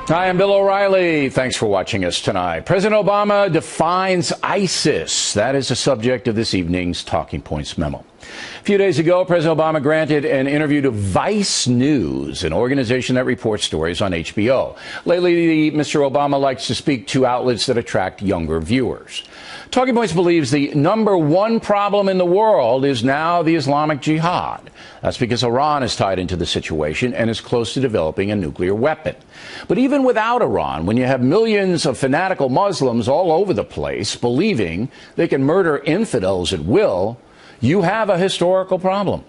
Hi, I'm Bill O'Reilly. Thanks for watching us tonight. President Obama defines ISIS. That is the subject of this evening's Talking Points memo. A few days ago, President Obama granted an interview to Vice News, an organization that reports stories on HBO. Lately, Mr. Obama likes to speak to outlets that attract younger viewers. Talking Points believes the number one problem in the world is now the Islamic Jihad. That's because Iran is tied into the situation and is close to developing a nuclear weapon. But even without Iran, when you have millions of fanatical Muslims all over the place believing they can murder infidels at will, you have a historical problem.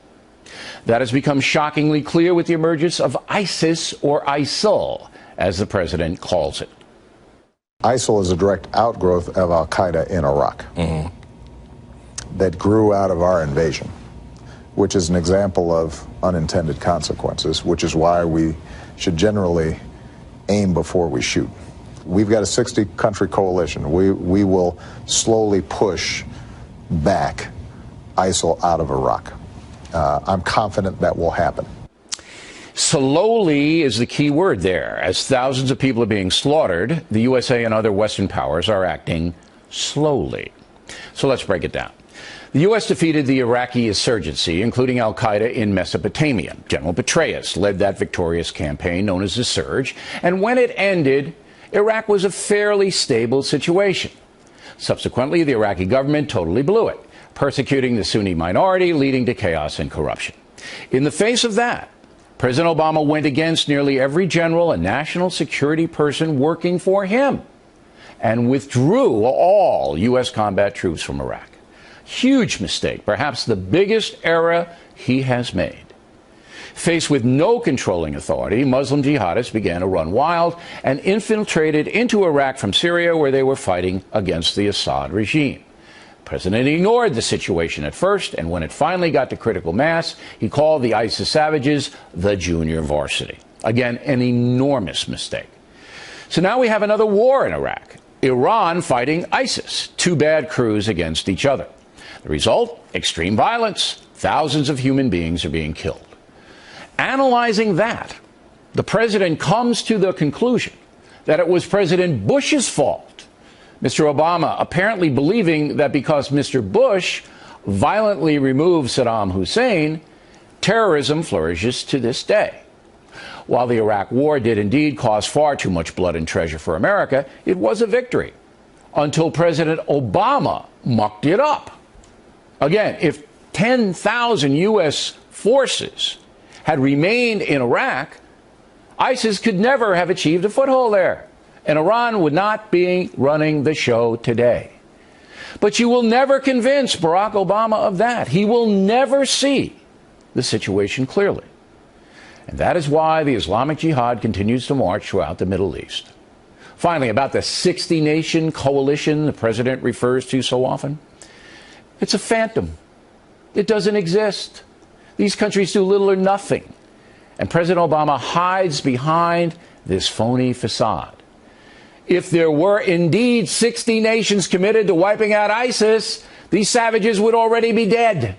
That has become shockingly clear with the emergence of ISIS, or ISIL, as the president calls it. ISIL is a direct outgrowth of al-Qaeda in Iraq that grew out of our invasion, which is an example of unintended consequences, which is why we should generally aim before we shoot. We've got a 60-country coalition. We will slowly push back ISIL out of Iraq. I'm confident that will happen. Slowly is the key word there. As thousands of people are being slaughtered, the USA and other Western powers are acting slowly. So let's break it down. The U.S. defeated the Iraqi insurgency, including al-Qaeda in Mesopotamia. General Petraeus led that victorious campaign known as the Surge, and when it ended, Iraq was a fairly stable situation. Subsequently, the Iraqi government totally blew it, persecuting the Sunni minority, leading to chaos and corruption. In the face of that, President Obama went against nearly every general and national security person working for him and withdrew all U.S. combat troops from Iraq. Huge mistake, perhaps the biggest error he has made. Faced with no controlling authority, Muslim jihadists began to run wild and infiltrated into Iraq from Syria, where they were fighting against the Assad regime. The president ignored the situation at first, and when it finally got to critical mass, he called the ISIS savages the junior varsity. Again, an enormous mistake. So now we have another war in Iraq. Iran fighting ISIS, two bad crews against each other. The result? Extreme violence. Thousands of human beings are being killed. Analyzing that, the president comes to the conclusion that it was President Bush's fault. Mr. Obama apparently believing that because Mr. Bush violently removed Saddam Hussein, terrorism flourishes to this day. While the Iraq War did indeed cause far too much blood and treasure for America, it was a victory until President Obama mucked it up. Again, if 10,000 U.S. forces had remained in Iraq, ISIS could never have achieved a foothold there, and Iran would not be running the show today. But you will never convince Barack Obama of that. He will never see the situation clearly. And that is why the Islamic Jihad continues to march throughout the Middle East. Finally, about the 60-nation coalition the president refers to so often, it's a phantom. It doesn't exist. These countries do little or nothing. And President Obama hides behind this phony facade. If there were indeed 60 nations committed to wiping out ISIS, these savages would already be dead.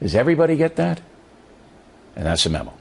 Does everybody get that? And that's the memo.